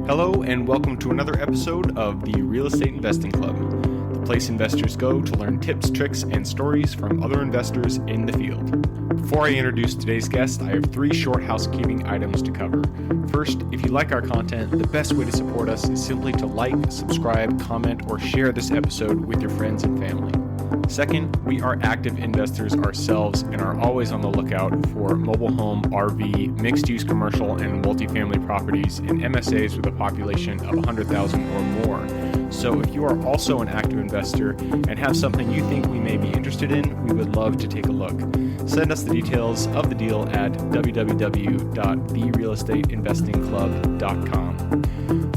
Hello and welcome to another episode of the Real Estate Investing Club, the place investors go to learn tips, tricks, and stories from other investors in the field. Before I introduce today's guest, I have 3 short housekeeping items to cover. First, if you like our content, the best way to support us is simply to like, subscribe, comment, or share this episode with your friends and family. Second, we are active investors ourselves and are always on the lookout for mobile home, RV, mixed-use commercial, and multifamily properties in MSAs with a population of 100,000 or more. So if you are also an active investor and have something you think we may be interested in, we would love to take a look. Send us the details of the deal at www.therealestateinvestingclub.com.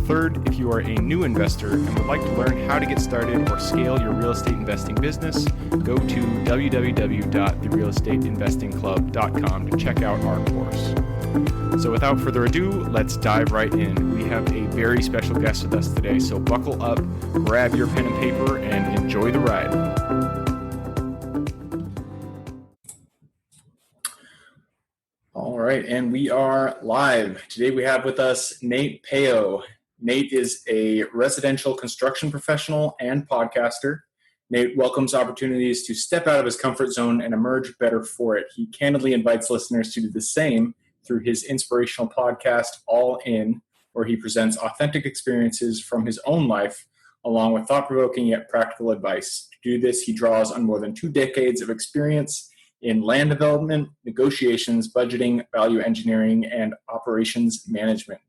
Third, if you are a new investor and would like to learn how to get started or scale your real estate investing business, go to www.therealestateinvestingclub.com to check out our course. So without further ado, let's dive right in. We have a very special guest with us today, so buckle up, grab your pen and paper, and enjoy the ride. All right, and we are live. Today we have with us Nate Peo. Nate is a residential construction professional and podcaster. Nate welcomes opportunities to step out of his comfort zone and emerge better for it. He candidly invites listeners to do the same through his inspirational podcast, All In, where he presents authentic experiences from his own life, along with thought-provoking yet practical advice. To do this, he draws on more than 2 decades of experience in land development, negotiations, budgeting, value engineering, and operations management.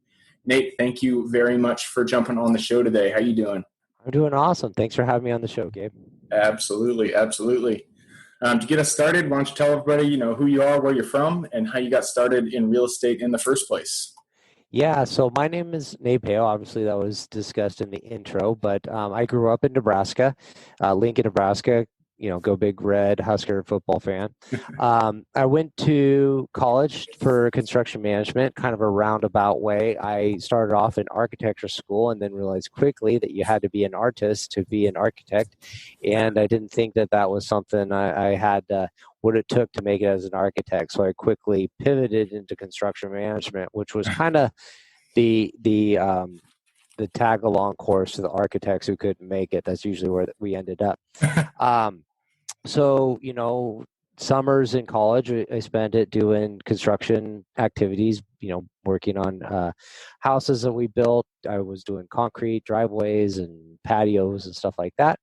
Nate, thank you very much for jumping on the show today. How you doing? I'm doing awesome. Thanks for having me on the show, Gabe. Absolutely. To get us started, why don't you tell everybody, who you are, where you're from, and how you got started in real estate in the first place? Yeah, so my name is Nate Peo. Obviously, that was discussed in the intro, but I grew up in Nebraska, Lincoln, Nebraska. Go Big Red, Husker football fan. I went to college for construction management, kind of a roundabout way. I started off in architecture school and then realized quickly that you had to be an artist to be an architect. And I didn't think that that was something I had what it took to make it as an architect. So I quickly pivoted into construction management, which was kind of the tag-along course to the architects who couldn't make it. That's usually where we ended up. So, summers in college, I spent it doing construction activities, working on houses that we built. I was doing concrete driveways and patios and stuff like that.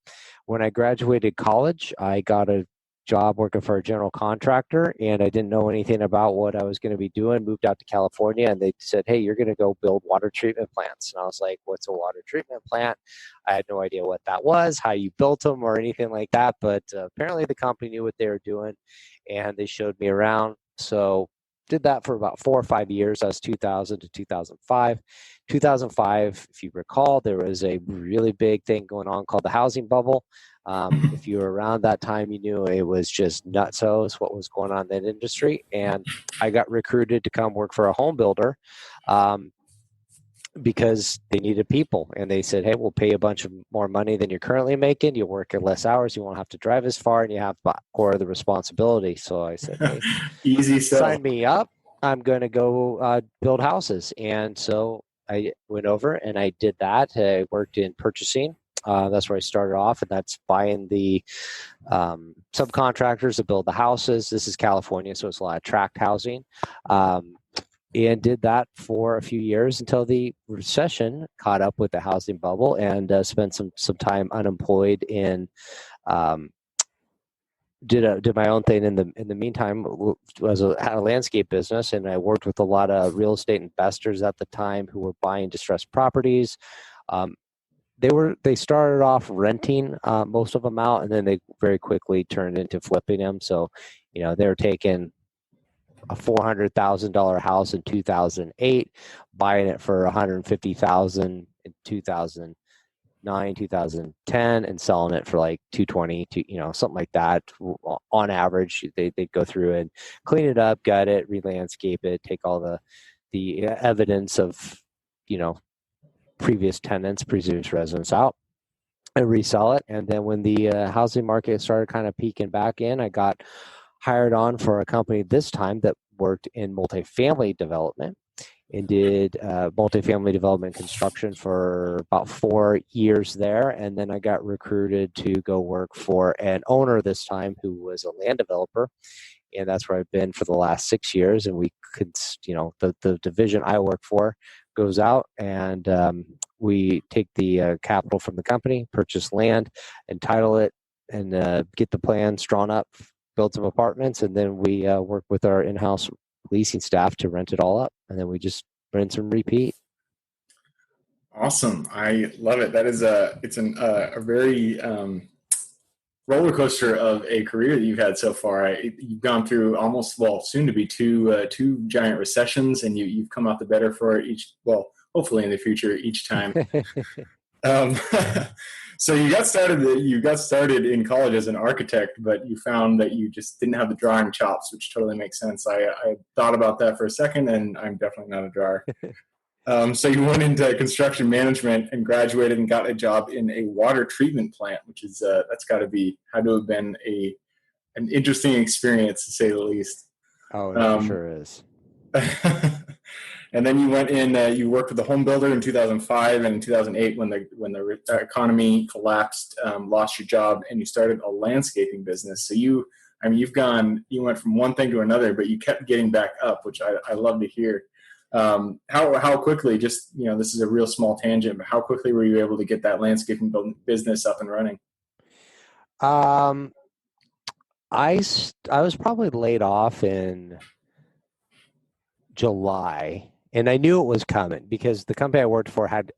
When I graduated college, I got a job working for a general contractor, and I didn't know anything about what I was going to be doing. Moved out to California, and they said, "Hey, you're going to go build water treatment plants." And I was like, "What's a water treatment plant?" I had no idea what that was, how you built them, or anything like that. But apparently, the company knew what they were doing, and they showed me around. So did that for about 4 or 5 years. That was 2000 to 2005. 2005, if you recall, there was a really big thing going on called the housing bubble. If you were around that time, you knew it was just nutsos what was going on in that industry. And I got recruited to come work for a home builder because they needed people. And they said, "Hey, we'll pay you a bunch of more money than you're currently making. You work at less hours. You won't have to drive as far, and you have more of the responsibility." So I said, "Hey, easy stuff. Sign me up. I'm going to go build houses." And so I went over and I did that. I worked in purchasing. That's where I started off, and that's buying the subcontractors to build the houses. This is California, so it's a lot of tract housing. And did that for a few years until the recession caught up with the housing bubble, and spent some time unemployed and did my own thing in the meantime. Had a landscape business, and I worked with a lot of real estate investors at the time who were buying distressed properties. They started off renting most of them out, and then they very quickly turned into flipping them. So, they were taking a $400,000 house in 2008, buying it for $150,000 in 2009, 2010, and selling it for like $220, something like that. On average, they'd go through and clean it up, gut it, re-landscape it, take all the evidence of, previous tenants, previous residents out, and resell it. And then when the housing market started kind of peaking back in, I got hired on for a company this time that worked in multifamily development. and did multifamily development construction for about 4 years there. And then I got recruited to go work for an owner this time who was a land developer. And that's where I've been for the last 6 years. And we could, the division I work for goes out and we take the capital from the company, purchase land, entitle it, and get the plans drawn up, build some apartments, and then we work with our in-house leasing staff to rent it all up, and then we just rinse and repeat. Awesome. I love it. It's a very roller coaster of a career that you've had so far. You've gone through almost, well, soon to be two giant recessions, and you've come out the better for each, well, hopefully in the future each time. um, so you got started in college as an architect, but you found that you just didn't have the drawing chops, which totally makes sense. I thought about that for a second, and I'm definitely not a drawer. So you went into construction management and graduated and got a job in a water treatment plant, which is that's had to have been an interesting experience, to say the least. Oh, it sure is. And then you went in. You worked with a home builder in 2005, and in 2008, when the economy collapsed, lost your job, and you started a landscaping business. So you went from one thing to another, but you kept getting back up, which I love to hear. How quickly, just, this is a real small tangent, but how quickly were you able to get that landscaping business up and running? I was probably laid off in July, and I knew it was coming because the company I worked for had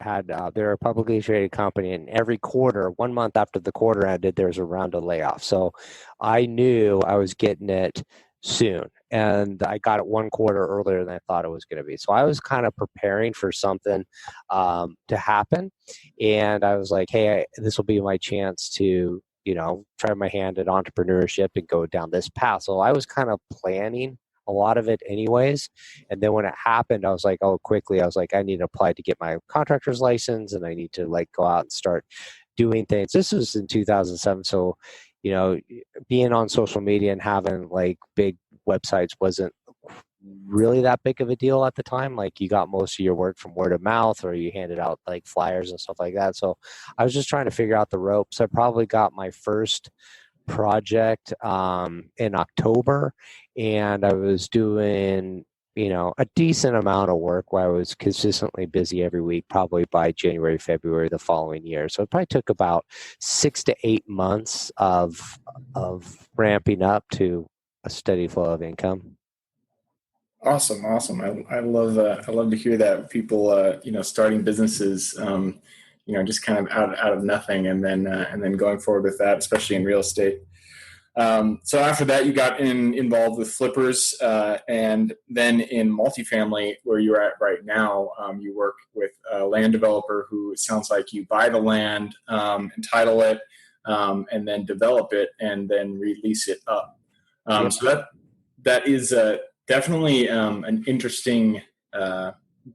they're a publicly traded company, and every quarter, 1 month after the quarter ended, there was a round of layoffs. So I knew I was getting it soon, and I got it 1 quarter earlier than I thought it was going to be. So I was kind of preparing for something to happen, and I was like, hey, this will be my chance to try my hand at entrepreneurship and go down this path. So I was kind of planning a lot of it anyways. And then when it happened, I was like, I need to apply to get my contractor's license, and I need to go out and start doing things. This was in 2007. So, being on social media and having big websites wasn't really that big of a deal at the time. You got most of your work from word of mouth, or you handed out flyers and stuff like that. So I was just trying to figure out the ropes. I probably got my first project in October, and I was doing a decent amount of work where I was consistently busy every week, probably by January, February the following year. So it probably took about 6 to 8 months of ramping up to a steady flow of income. Awesome. I love to hear that people starting businesses just kind of out of nothing, and then going forward with that, especially in real estate. So after that, you got involved with flippers, and then in multifamily, where you're at right now, you work with a land developer who, it sounds like, you buy the land, entitle it, and then develop it, and then release it up. Yep. So that is definitely an interesting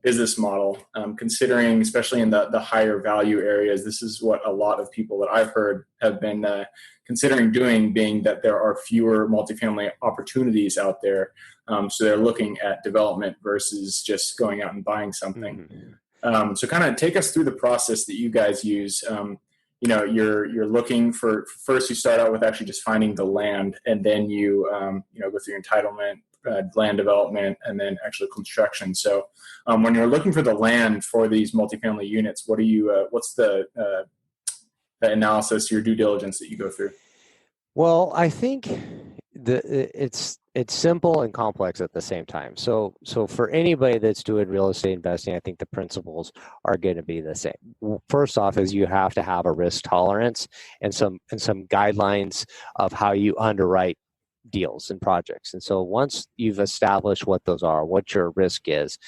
business model, considering, especially in the higher value areas. This is what a lot of people that I've heard have been considering doing, being that there are fewer multifamily opportunities out there. So they're looking at development versus just going out and buying something. Mm-hmm. So kind of take us through the process that you guys use. You're looking for, first you start out with actually just finding the land, and then you go through your entitlement, land development, and then actual construction. So when you're looking for the land for these multifamily units, what's the analysis, your due diligence that you go through? Well, I think it's simple and complex at the same time. So for anybody that's doing real estate investing, I think the principles are going to be the same. First off, is you have to have a risk tolerance and some guidelines of how you underwrite deals and projects. And so once you've established what those are, what your risk is,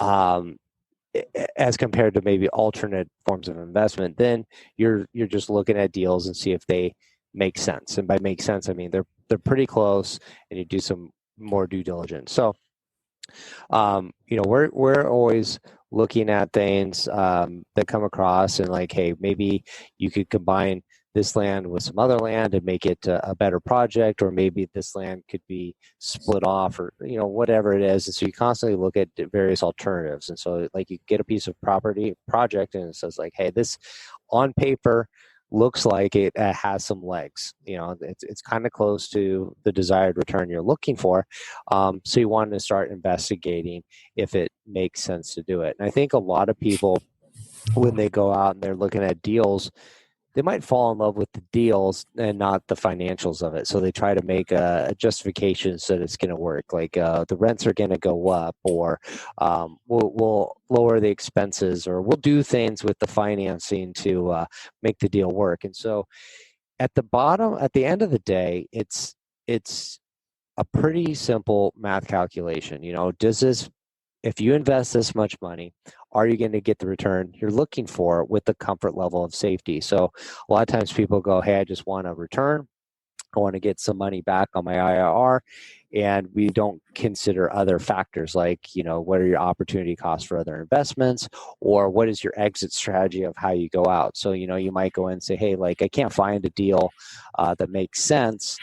as compared to maybe alternate forms of investment, then you're just looking at deals and see if they make sense. And by make sense, I mean they're pretty close, and you do some more due diligence. So we're always looking at things that come across, and hey, maybe you could combine this land with some other land and make it a better project, or maybe this land could be split off, or whatever it is. And so you constantly look at various alternatives. And so like you get a piece of property project and it says like, hey, this on paper looks like it has some legs. It's kind of close to the desired return you're looking for. So you want to start investigating if it makes sense to do it. And I think a lot of people, when they go out and they're looking at deals, they might fall in love with the deals and not the financials of it. So they try to make a justification so that it's going to work. Like the rents are going to go up, or we'll lower the expenses, or we'll do things with the financing to make the deal work. And so at the end of the day, it's a pretty simple math calculation. If you invest this much money, are you going to get the return you're looking for with the comfort level of safety? So a lot of times people go, hey, I just want a return. I want to get some money back on my IRR. And we don't consider other factors like, what are your opportunity costs for other investments, or what is your exit strategy of how you go out? So, you might go in and say, hey, like I can't find a deal that makes sense.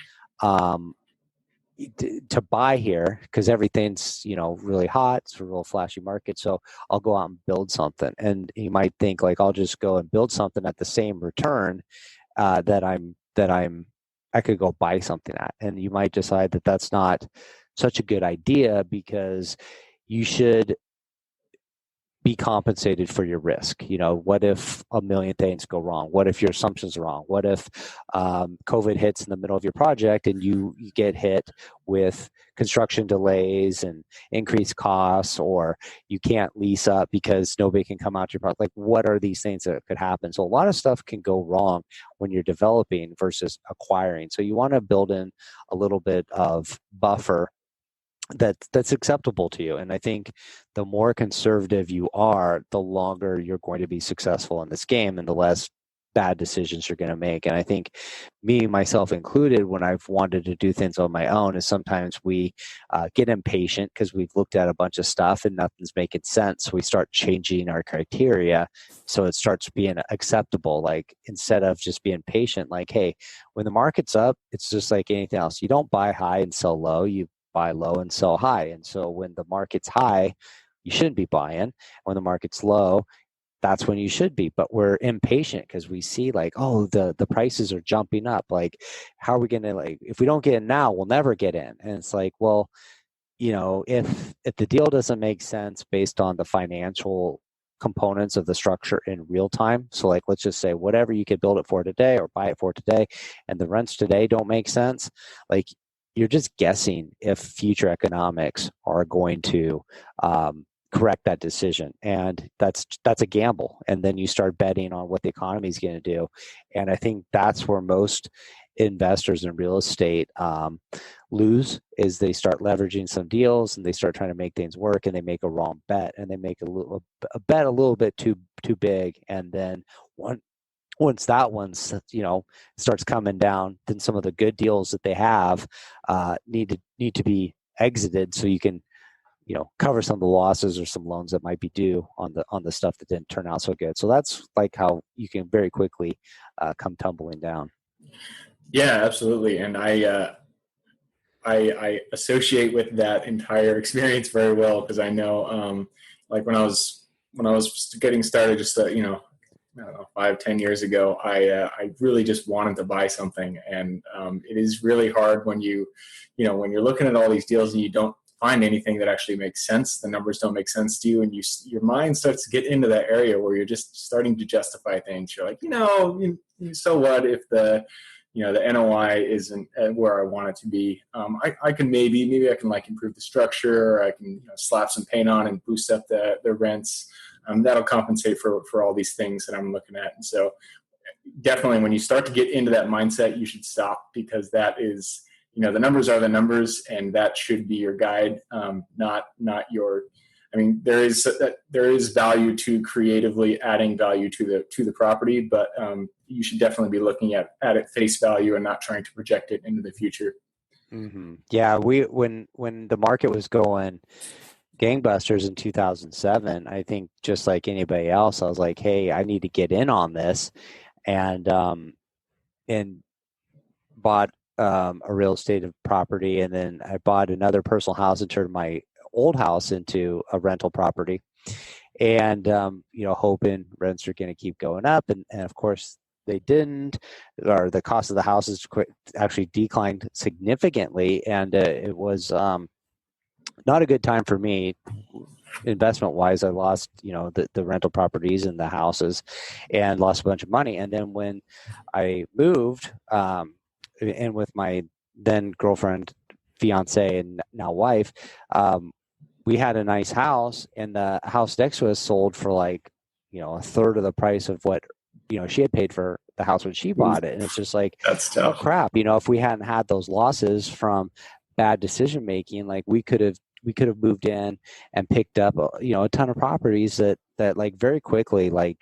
To buy here because everything's really hot. It's a real flashy market, so I'll go out and build something. And you might think like I'll just go and build something at the same return that I could go buy something at. And you might decide that that's not such a good idea, because you should be compensated for your risk. What if a million things go wrong? What if your assumptions are wrong? What if COVID hits in the middle of your project and you get hit with construction delays and increased costs, or you can't lease up because nobody can come out to your project? Like, what are these things that could happen? So a lot of stuff can go wrong when you're developing versus acquiring. So you want to build in a little bit of buffer that's acceptable to you. And I think the more conservative you are, the longer you're going to be successful in this game and the less bad decisions you're going to make. And I think me, myself included, when I've wanted to do things on my own, is sometimes we get impatient because we've looked at a bunch of stuff and nothing's making sense. So we start changing our criteria so it starts being acceptable. Like, instead of just being patient, like, hey, when the market's up, it's just like anything else. You don't buy high and sell low. You buy low and sell high. And so when the market's high, you shouldn't be buying. When the market's low, that's when you should be. But we're impatient because we see like, oh, the prices are jumping up. Like, how are we going to, like, if we don't get in now, we'll never get in. And it's like, well, if the deal doesn't make sense based on the financial components of the structure in real time. So like, let's just say whatever you could build it for today or buy it for today, and the rents today don't make sense. Like, you're just guessing if future economics are going to correct that decision, and that's a gamble. And then you start betting on what the economy is going to do. And I think that's where most investors in real estate lose, is they start leveraging some deals and they start trying to make things work, and they make a wrong bet, and they make a bet a little bit too big, and then once that one starts coming down, then some of the good deals that they have need to be exited, so you can cover some of the losses or some loans that might be due on the stuff that didn't turn out so good. So that's like how you can very quickly come tumbling down. Yeah, absolutely. And I associate with that entire experience very well, because I know like when I was getting started, just I don't know, 5-10 years ago, I really just wanted to buy something. And it is really hard when when you're looking at all these deals and you don't find anything that actually makes sense. The numbers don't make sense to you, and your mind starts to get into that area where you're just starting to justify things. You're like, so what if the NOI isn't where I want it to be? I can maybe I can like improve the structure, or I can slap some paint on and boost up the rents. That'll compensate for all these things that I'm looking at. And so definitely when you start to get into that mindset, you should stop, because that is, the numbers are the numbers, and that should be your guide, not your. I mean, there is value to creatively adding value to the property, but you should definitely be looking at it face value and not trying to project it into the future. Mm-hmm. Yeah, when the market was going gangbusters in 2007, I think just like anybody else, I was like, hey, I need to get in on this. And and bought a real estate property, and then I bought another personal house and turned my old house into a rental property, and hoping rents are going to keep going up, and of course they didn't, or the cost of the houses actually declined significantly, and it was not a good time for me investment wise. I lost the rental properties and the houses and lost a bunch of money. And then when I moved and with my then girlfriend, fiance, and now wife, we had a nice house, and the house next to us sold for like a third of the price of what she had paid for the house when she bought it. And it's just like, That's oh tough. crap, if we hadn't had those losses from bad decision making, like we could have moved in and picked up a ton of properties that like very quickly, like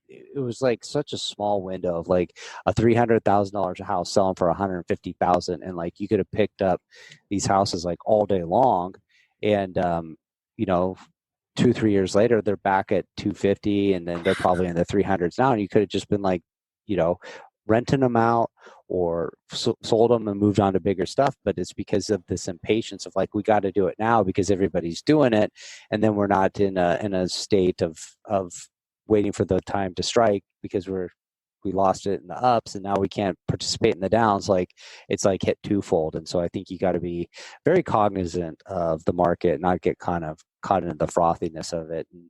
it was like such a small window of like a $300,000 house selling for $150,000, and like you could have picked up these houses like all day long, and 2-3 years later they're back at 250, and then they're probably in the 300s now, and you could have just been like renting them out or sold them and moved on to bigger stuff. But it's because of this impatience of like, we got to do it now because everybody's doing it, and then we're not in a state of waiting for the time to strike because we lost it in the ups and now we can't participate in the downs. Like it's like hit twofold. And so I think you got to be very cognizant of the market, not get kind of caught in the frothiness of it. And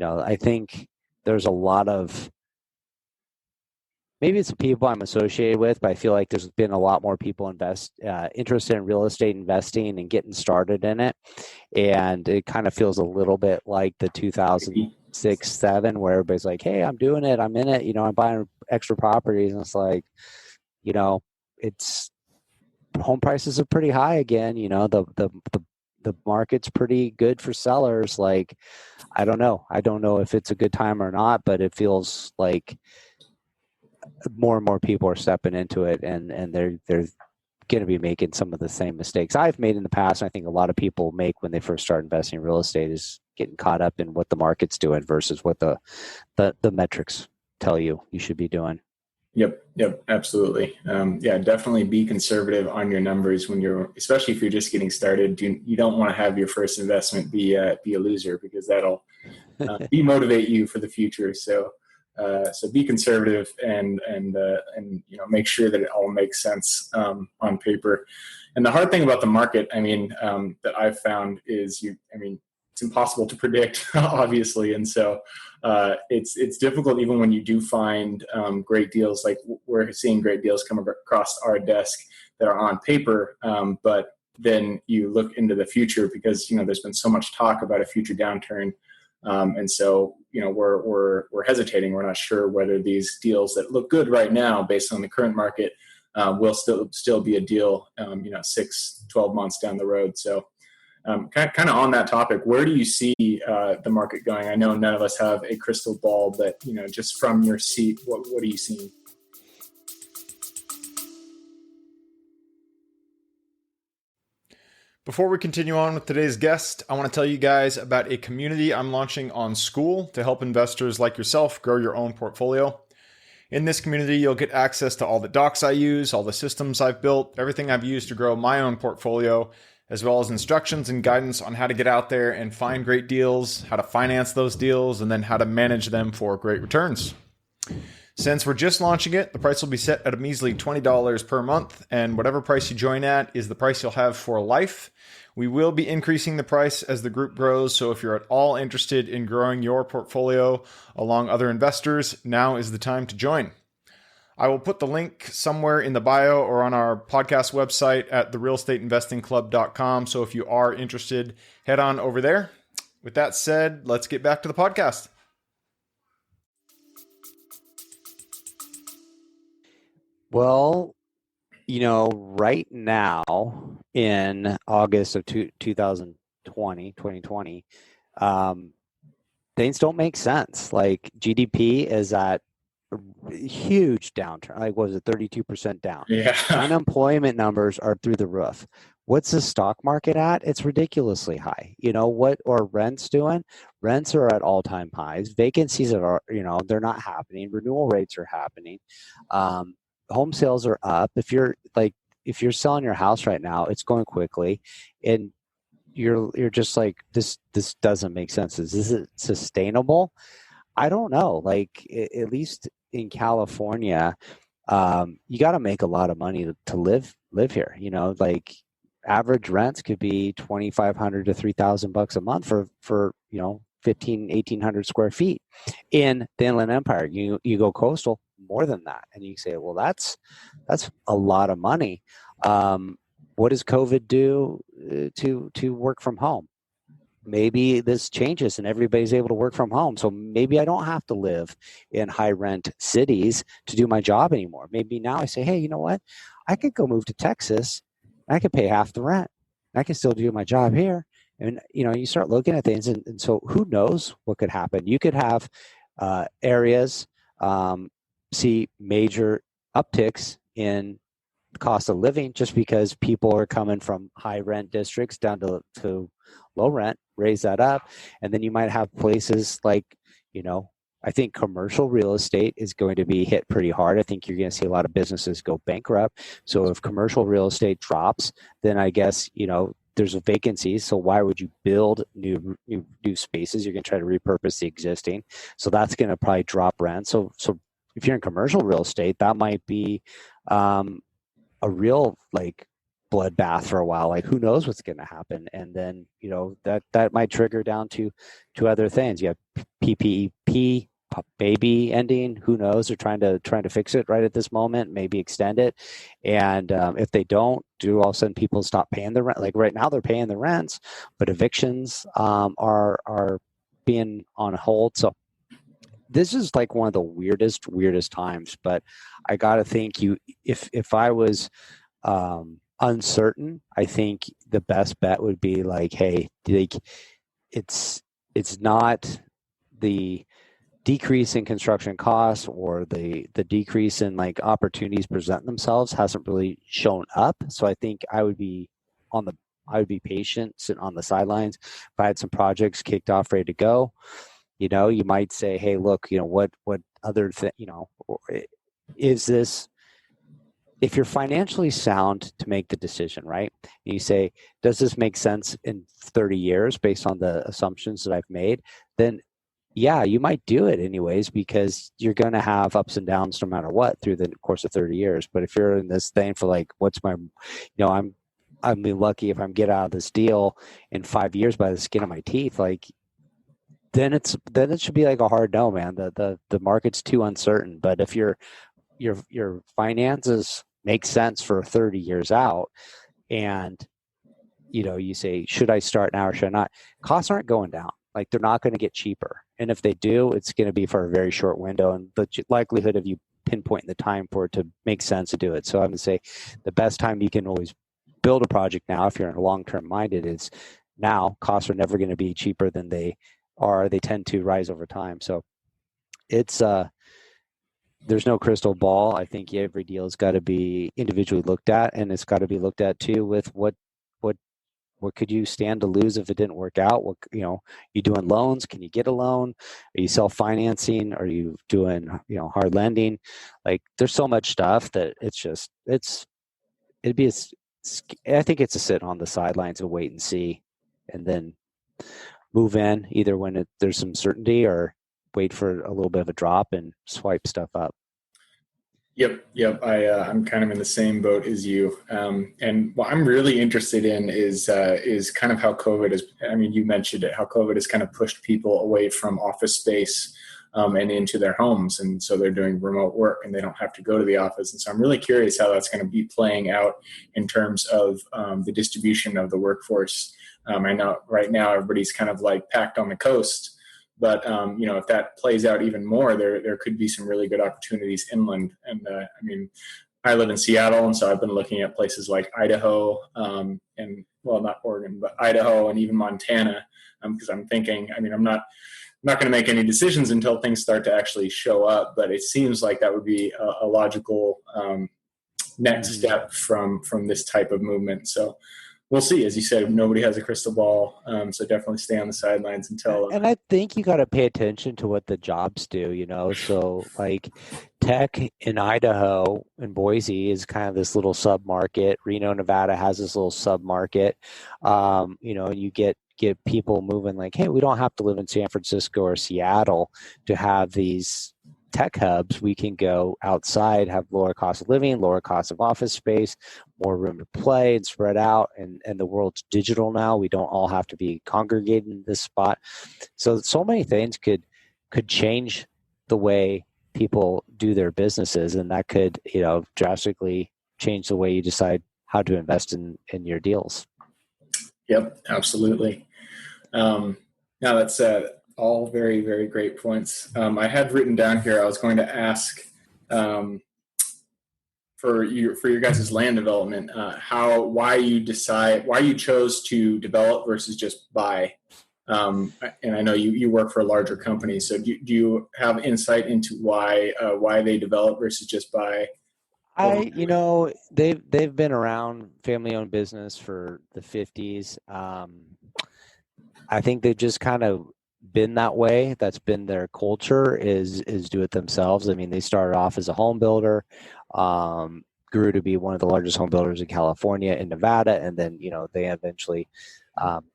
I think there's a lot of, maybe it's the people I'm associated with, but I feel like there's been a lot more people interested in real estate investing and getting started in it. And it kind of feels a little bit like the 2006-07, where everybody's like, hey, I'm doing it, I'm in it, I'm buying extra properties. And it's like, it's home prices are pretty high again. The market's pretty good for sellers. Like, I don't know if it's a good time or not, but it feels like more and more people are stepping into it, and they're going to be making some of the same mistakes I've made in the past. And I think a lot of people make when they first start investing in real estate is getting caught up in what the market's doing versus what the metrics tell you should be doing. Yep, absolutely. Definitely be conservative on your numbers especially if you're just getting started. You don't want to have your first investment be a loser, because that'll demotivate you for the future. So be conservative and make sure that it all makes sense on paper. And the hard thing about the market, that I've found is it's impossible to predict, obviously, and so it's difficult even when you do find great deals. Like we're seeing great deals come across our desk that are on paper, but then you look into the future because there's been so much talk about a future downturn. And so, we're hesitating. We're not sure whether these deals that look good right now, based on the current market, will still be a deal, 6-12 months down the road. So, kind of on that topic, where do you see the market going? I know none of us have a crystal ball, but just from your seat, what are you seeing? Before we continue on with today's guest, I want to tell you guys about a community I'm launching on School to help investors like yourself grow your own portfolio. In this community, you'll get access to all the docs I use, all the systems I've built, everything I've used to grow my own portfolio, as well as instructions and guidance on how to get out there and find great deals, how to finance those deals, and then how to manage them for great returns. Since we're just launching it, the price will be set at a measly $20 per month, and whatever price you join at is the price you'll have for life. We will be increasing the price as the group grows, so if you're at all interested in growing your portfolio along other investors, now is the time to join. I will put the link somewhere in the bio or on our podcast website at therealestateinvestingclub.com, so if you are interested, head on over there. With that said, let's get back to the podcast. Well, right now in August of 2020, things don't make sense. Like GDP is at a huge downturn. Like, was it 32% down? Yeah. Unemployment numbers are through the roof. What's the stock market at? It's ridiculously high. What are rents doing? Rents are at all-time highs. Vacancies are, they're not happening. Renewal rates are happening. home sales are up. If you're selling your house right now, it's going quickly, and you're just like, this doesn't make sense. Is it sustainable? I don't know. Like, at least in California, you got to make a lot of money to live here. Like, average rents could be $2,500 to $3,000 a month for 1,500-1,800 square feet in the Inland Empire. You go coastal, more than that, and you say, well, that's a lot of money. What does COVID do to work from home? Maybe this changes and everybody's able to work from home. So maybe I don't have to live in high rent cities to do my job anymore. Maybe now I say, hey, you know what? I could go move to Texas. I could pay half the rent. I can still do my job here. And, you start looking at things. And so who knows what could happen? You could have areas see major upticks in cost of living just because people are coming from high rent districts down to low rent, raise that up. And then you might have places like, I think commercial real estate is going to be hit pretty hard. I think you're going to see a lot of businesses go bankrupt. So if commercial real estate drops, then I guess, there's a vacancy. So why would you build new spaces? You're going to try to repurpose the existing. So that's going to probably drop rent. So if you're in commercial real estate, that might be a real bloodbath for a while. Like, who knows what's going to happen? And then that might trigger down to other things. You have PPP baby ending. Who knows? They're trying to fix it right at this moment. Maybe extend it. And if they don't, do all of a sudden people stop paying the rent? Like right now they're paying the rents, but evictions are being on hold. So this is like one of the weirdest times, but I got to think if I was uncertain, I think the best bet would be like, hey, it's not the decrease in construction costs or the decrease in opportunities present themselves hasn't really shown up. So I think I would be patient, sitting on the sidelines. If I had some projects kicked off, ready to go, you might say, hey, look, what other thing, is this, if you're financially sound to make the decision, right? And you say, does this make sense in 30 years based on the assumptions that I've made? Then yeah, you might do it anyways, because you're going to have ups and downs no matter what through the course of 30 years. But if you're in this thing for what's my, I'm be lucky if I'm get out of this deal in 5 years by the skin of my teeth, then it should be a hard no, man. The market's too uncertain. But if your finances make sense for 30 years out, and you say, should I start now or should I not? Costs aren't going down. They're not going to get cheaper. And if they do, it's going to be for a very short window. And the likelihood of you pinpointing the time for it to make sense to do it. So I would say the best time you can always build a project now, if you're long-term minded, is now. Costs are never going to be cheaper than they are. They tend to rise over time. So it's there's no crystal ball. I think every deal has got to be individually looked at, and it's got to be looked at too with what could you stand to lose if it didn't work out? What, you doing loans? Can you get a loan? Are you self-financing? Are you doing, hard lending? There's so much stuff that I think it's a sit on the sidelines and wait and see, and then move in either when there's some certainty, or wait for a little bit of a drop and swipe stuff up. Yep. I'm kind of in the same boat as you. And what I'm really interested in is kind of how COVID is. I mean, you mentioned it, how COVID has kind of pushed people away from office space and into their homes, and so they're doing remote work and they don't have to go to the office. And so I'm really curious how that's going to be playing out in terms of the distribution of the workforce. I know right now everybody's kind of packed on the coast. But, if that plays out even more, there could be some really good opportunities inland. And, I live in Seattle, and so I've been looking at places like Idaho not Oregon, but Idaho and even Montana, because I'm thinking, I'm not going to make any decisions until things start to actually show up. But it seems like that would be a logical next step from this type of movement. So we'll see. As you said, nobody has a crystal ball, so definitely stay on the sidelines until. And I think you got to pay attention to what the jobs do, So like tech in Idaho and Boise is kind of this little sub market. Reno, Nevada has this little sub market. You get people moving like, hey, we don't have to live in San Francisco or Seattle to have these tech hubs. We can go outside, have lower cost of living, lower cost of office space, more room to play and spread out. And the world's digital now. We don't all have to be congregated in this spot. So many things could change the way people do their businesses, and that could, drastically change the way you decide how to invest in your deals. Yep, absolutely. Now that's all very, very great points. I had written down here, I was going to ask for your guys' land development, why you chose to develop versus just buy. And I know you work for a larger company, so do you have insight into why they develop versus just buy? They've been around, family-owned business for the 50s. I think they've just kind of been that way. That's been their culture, is do it themselves. I mean, they started off as a home builder, grew to be one of the largest home builders in California and Nevada, and then they eventually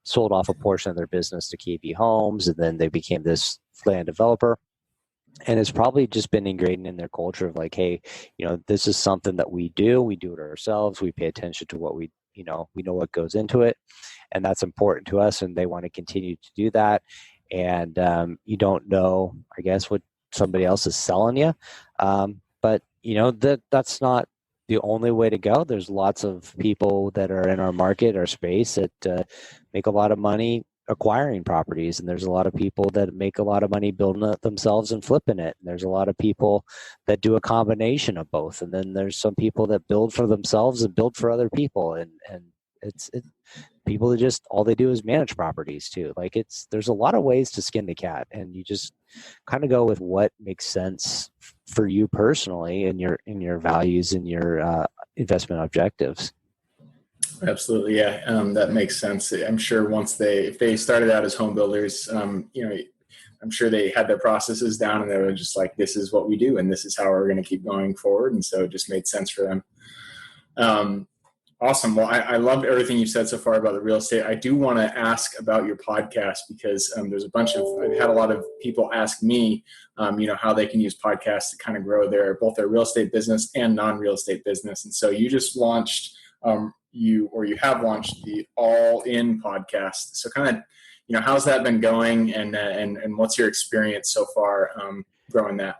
sold off a portion of their business to KB Homes, and then they became this land developer. And it's probably just been ingrained in their culture of like, hey, this is something that we do it ourselves. We pay attention to what we know what goes into it, and that's important to us, and they want to continue to do that. And you don't know, I guess, what somebody else is selling you, but that's not the only way to go. There's lots of people that are in our market, our space, that make a lot of money acquiring properties, and there's a lot of people that make a lot of money building it themselves and flipping it, and there's a lot of people that do a combination of both, and then there's some people that build for themselves and build for other people, and it's people that just all they do is manage properties too. Like there's a lot of ways to skin the cat, and you just kind of go with what makes sense for you personally and your values and your investment objectives. Absolutely. Yeah. That makes sense. I'm sure if they started out as home builders, I'm sure they had their processes down, and they were just like, this is what we do, and this is how we're going to keep going forward. And so it just made sense for them. Awesome. Well, I love everything you've said so far about the real estate. I do want to ask about your podcast, because I've had a lot of people ask me, how they can use podcasts to kind of grow both their real estate business and non-real estate business. And so you just launched, you have launched the All In podcast. So kind of, how's that been going, and what's your experience so far growing that?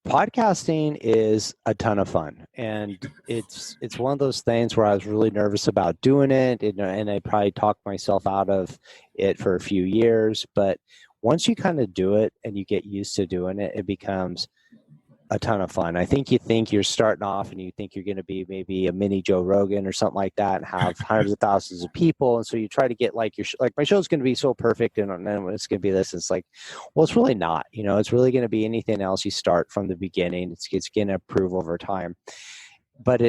Podcasting is a ton of fun, and it's one of those things where I was really nervous about doing it, and I probably talked myself out of it for a few years. But once you kind of do it and you get used to doing it, it becomes a ton of fun. I think you're starting off and you think you're going to be maybe a mini Joe Rogan or something like that and have hundreds of thousands of people. And so you try to get like my show's going to be so perfect, and then it's going to be this. It's like, well, it's really not, it's really going to be anything else. You start from the beginning. It's going to improve over time. But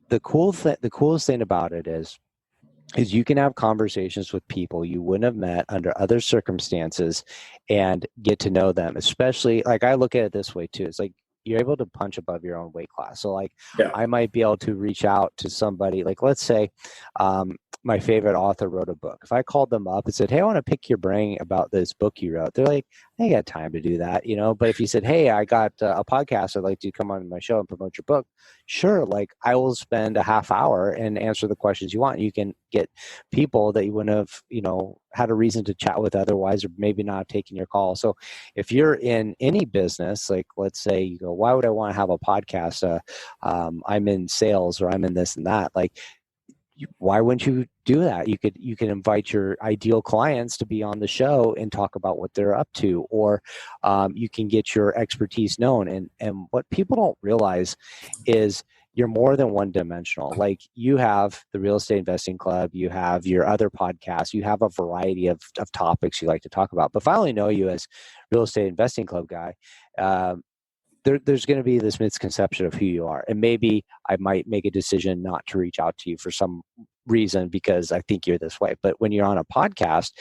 the coolest thing about it is you can have conversations with people you wouldn't have met under other circumstances and get to know them. Especially, like, I look at it this way too. It's like, you're able to punch above your own weight class. So like, yeah. I might be able to reach out to somebody, like, let's say my favorite author wrote a book. If I called them up and said, hey, I want to pick your brain about this book you wrote, they're like, I ain't got time to do that, But if you said, hey, I got a podcast, I'd like to come on my show and promote your book. Sure. Like, I will spend a half hour and answer the questions you want. You can get people that you wouldn't have, had a reason to chat with otherwise, or maybe not taking your call. So if you're in any business, like, let's say you go, why would I want to have a podcast? I'm in sales, or I'm in this and that. Like, why wouldn't you do that? You can invite your ideal clients to be on the show and talk about what they're up to, or you can get your expertise known. And what people don't realize is you're more than one dimensional. Like, you have the Real Estate Investing Club, you have your other podcasts, you have a variety of topics you like to talk about. But if I only know you as Real Estate Investing Club guy, there's going to be this misconception of who you are. And maybe I might make a decision not to reach out to you for some reason because I think you're this way. But when you're on a podcast,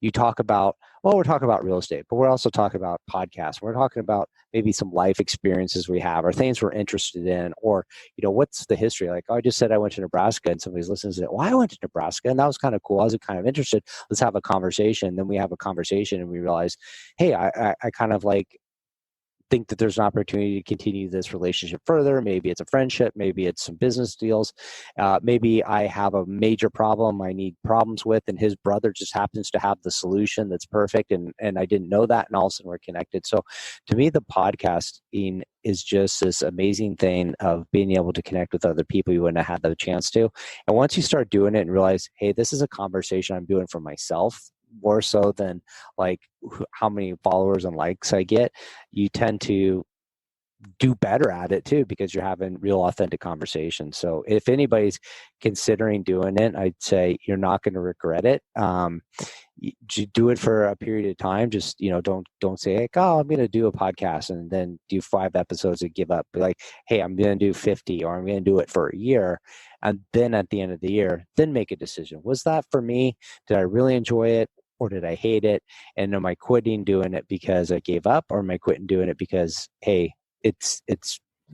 you talk about, well, we're talking about real estate, but we're also talking about podcasts. We're talking about maybe some life experiences we have or things we're interested in, or, what's the history? Like, oh, I just said I went to Nebraska and somebody's listening to it. Well, I went to Nebraska and that was kind of cool. I was kind of interested. Let's have a conversation. Then we have a conversation and we realize, hey, I kind of like think that there's an opportunity to continue this relationship further. Maybe it's a friendship, maybe it's some business deals, maybe I have a major problem I need problems with, and his brother just happens to have the solution that's perfect, and I didn't know that, and all of a sudden we're connected. So to me, the podcasting is just this amazing thing of being able to connect with other people you wouldn't have had the chance to. And once you start doing it and realize, hey, this is a conversation I'm doing for myself, more so than like how many followers and likes I get, you tend to do better at it too, because you're having real authentic conversations. So if anybody's considering doing it, I'd say you're not going to regret it. You do it for a period of time. Just, don't say like, oh, I'm going to do a podcast and then do 5 episodes and give up. Be like, hey, I'm going to do 50, or I'm going to do it for a year. And then at the end of the year, then make a decision. Was that for me? Did I really enjoy it? Or did I hate it? And am I quitting doing it because I gave up, or am I quitting doing it because, hey, it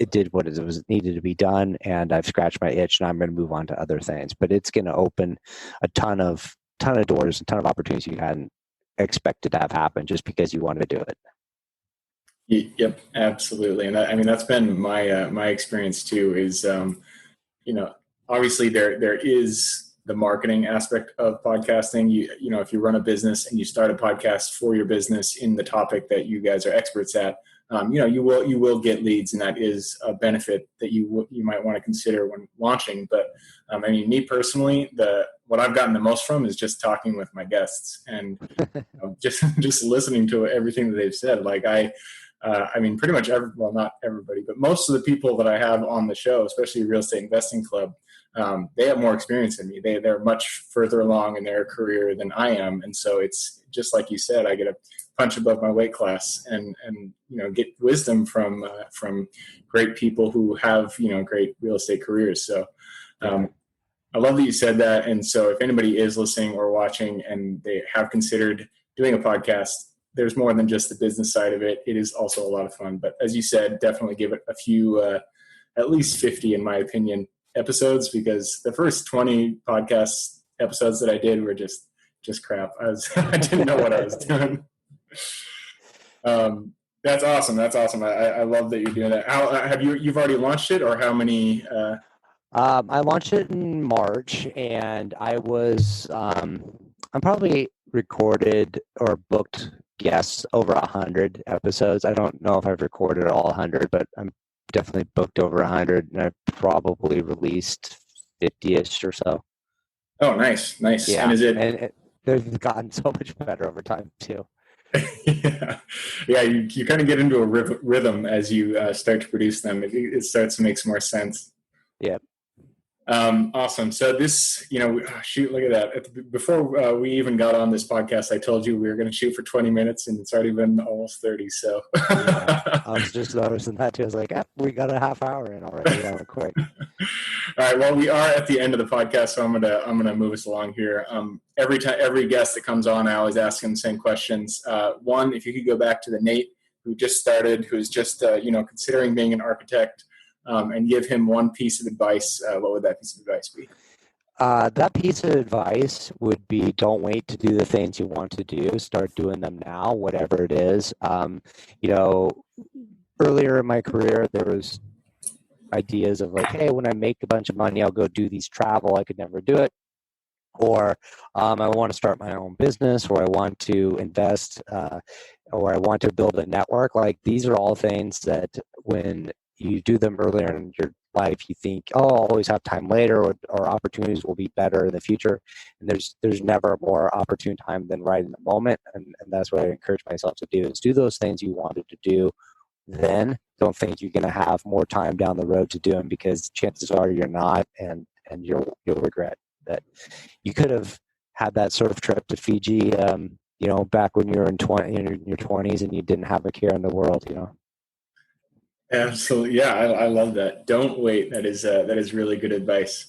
did what it was needed to be done, and I've scratched my itch, and I'm going to move on to other things. But it's going to open a ton of doors, a ton of opportunities you hadn't expected to have happen just because you wanted to do it. Yep, absolutely. And that's been my experience too. Is obviously there is the marketing aspect of podcasting. If you run a business and you start a podcast for your business in the topic that you guys are experts at, you will get leads, and that is a benefit that you might want to consider when launching. But me personally, what I've gotten the most from is just talking with my guests and just listening to everything that they've said. Like pretty much not everybody, but most of the people that I have on the show, especially Real Estate Investing Club, they have more experience than me. They're much further along in their career than I am. And so it's just like you said, I get a punch above my weight class and get wisdom from great people who have, great real estate careers. So I love that you said that. And so if anybody is listening or watching and they have considered doing a podcast, there's more than just the business side of it. It is also a lot of fun. But as you said, definitely give it a few, at least 50, in my opinion, episodes, because the first 20 podcast episodes that I did were just crap. I didn't know what I was doing. That's awesome. I love that you're doing that. How have you've already launched it, or how many? I launched it in March, and I'm probably recorded or booked guests over 100 episodes. I don't know if I've recorded all 100, but I'm definitely booked over 100, and I've probably released 50-ish or so. Oh, nice. Yeah, and they've gotten so much better over time too. yeah. You kind of get into a rhythm as you start to produce them. It starts to make some more sense. Yeah. Awesome. So this, shoot, look at that. Before we even got on this podcast, I told you we were going to shoot for 20 minutes, and it's already been almost 30. So yeah, I was just noticing that too. I was like, we got a half hour in already. Yeah, we're quick. All right. Well, we are at the end of the podcast, so I'm gonna move us along here. Every guest that comes on, I always ask them the same questions. One, if you could go back to the Nate who just started, who's just considering being an architect, and give him one piece of advice, what would that piece of advice be? That piece of advice would be, don't wait to do the things you want to do. Start doing them now, whatever it is. Earlier in my career, there was ideas of like, hey, when I make a bunch of money, I'll go do these travel. I could never do it. Or I want to start my own business, or I want to invest, or I want to build a network. Like, these are all things that when you do them earlier in your life, you think, oh, I'll always have time later, or opportunities will be better in the future. And there's never a more opportune time than right in the moment. And that's what I encourage myself to do, is do those things you wanted to do then. Don't think you're going to have more time down the road to do them, because chances are you're not, and you'll regret that you could have had that sort of trip to Fiji, back when you were in your 20s and you didn't have a care in the world, Absolutely. Yeah. I love that. Don't wait. That is really good advice.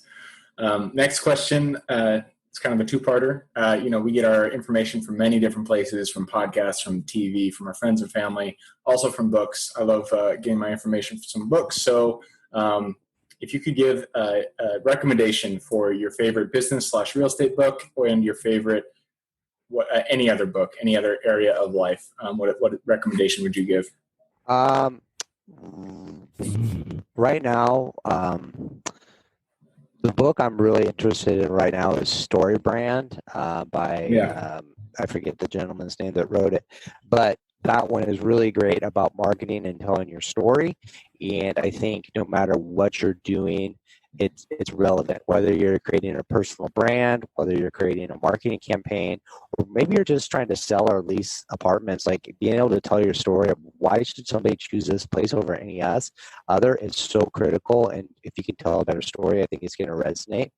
Next question. It's kind of a two-parter. We get our information from many different places, from podcasts, from TV, from our friends and family, also from books. I love getting my information from some books. So if you could give a recommendation for your favorite business/real estate book and your favorite any other book, any other area of life, what recommendation would you give? Right now, the book I'm really interested in right now is Story Brand by, I forget the gentleman's name that wrote it, but that one is really great about marketing and telling your story. And I think no matter what you're doing, it's relevant, whether you're creating a personal brand, whether you're creating a marketing campaign, or maybe you're just trying to sell or lease apartments. Like being able to tell your story of why should somebody choose this place over any other is so critical. And if you can tell a better story, I think it's going to resonate.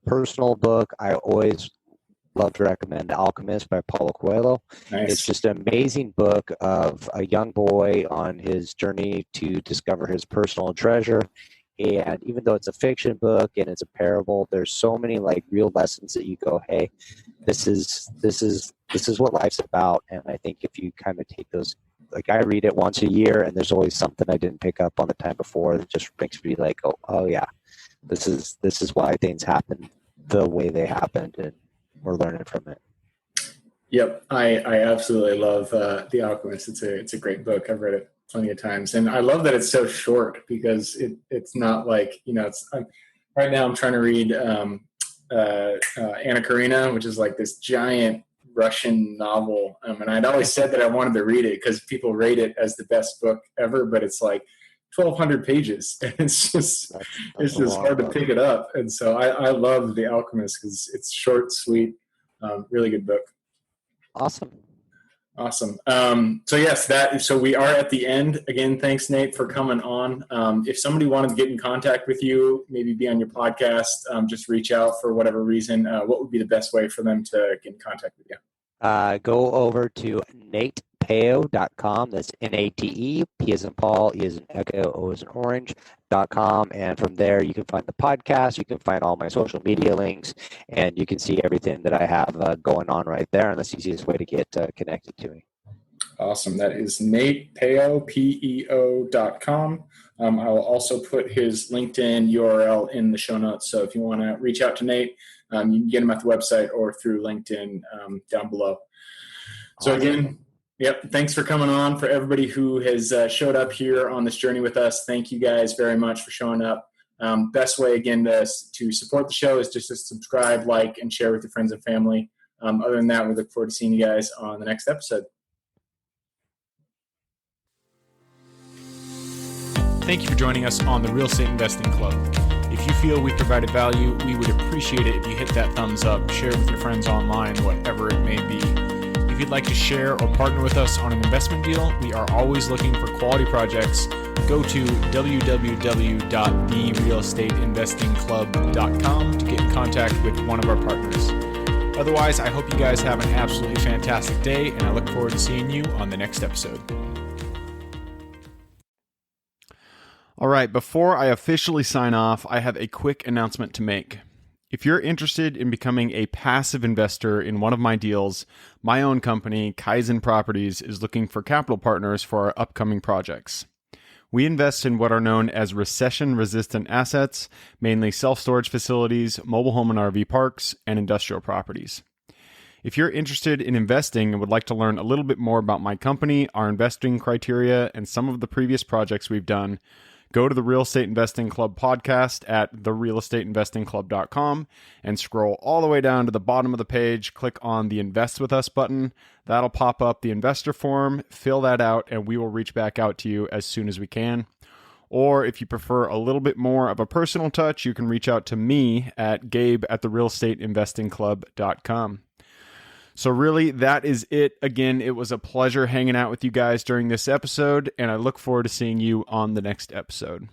Personal book, I always love to recommend The Alchemist by Paulo Coelho. Nice. It's just an amazing book of a young boy on his journey to discover his personal treasure. And even though it's a fiction book and it's a parable, there's so many like real lessons that you go, hey, this is what life's about. And I think if you kind of take those, like I read it once a year and there's always something I didn't pick up on the time before that just makes me like, oh yeah, this is why things happen the way they happened, and we're learning from it. Yep, I absolutely love The Alchemist. It's a great book. I've read it plenty of times, and I love that it's so short because it's not like right now I'm trying to read Anna Karenina, which is like this giant Russian novel, and I'd always said that I wanted to read it because people rate it as the best book ever, but it's like 1,200 pages, and it's just hard to pick it up. And so I love The Alchemist because it's short, sweet, really good book. Awesome. So yes, so we are at the end. Again, thanks, Nate, for coming on. If somebody wanted to get in contact with you, maybe be on your podcast, just reach out for whatever reason, what would be the best way for them to get in contact with you? Go over to natepeo.com. That's NATE, P as in Paul, E as in Echo, O as in Orange.com. And from there, you can find the podcast. You can find all my social media links, and you can see everything that I have going on right there. And that's the easiest way to get connected to me. Awesome. That is Nate Peo, PEO.com. I will also put his LinkedIn URL in the show notes. So if you want to reach out to Nate, you can get him at the website or through LinkedIn down below. So again, thanks for coming on. For everybody who has showed up here on this journey with us, thank you guys very much for showing up. Best way, again, to support the show is just to subscribe, like, and share with your friends and family. Other than that, we look forward to seeing you guys on the next episode. Thank you for joining us on the Real Estate Investing Club. If you feel we provided value, we would appreciate it if you hit that thumbs up, share it with your friends online, whatever it may be. If you'd like to share or partner with us on an investment deal, we are always looking for quality projects. Go to www.therealestateinvestingclub.com to get in contact with one of our partners. Otherwise, I hope you guys have an absolutely fantastic day, and I look forward to seeing you on the next episode. All right, before I officially sign off, I have a quick announcement to make. If you're interested in becoming a passive investor in one of my deals, my own company, Kaizen Properties, is looking for capital partners for our upcoming projects. We invest in what are known as recession-resistant assets, mainly self-storage facilities, mobile home and RV parks, and industrial properties. If you're interested in investing and would like to learn a little bit more about my company, our investing criteria, and some of the previous projects we've done, go to the Real Estate Investing Club podcast at therealestateinvestingclub.com and scroll all the way down to the bottom of the page. Click on the Invest With Us button. That'll pop up the investor form. Fill that out, and we will reach back out to you as soon as we can. Or if you prefer a little bit more of a personal touch, you can reach out to me at gabe@therealestateinvestingclub.com. So really, that is it. Again, it was a pleasure hanging out with you guys during this episode, and I look forward to seeing you on the next episode.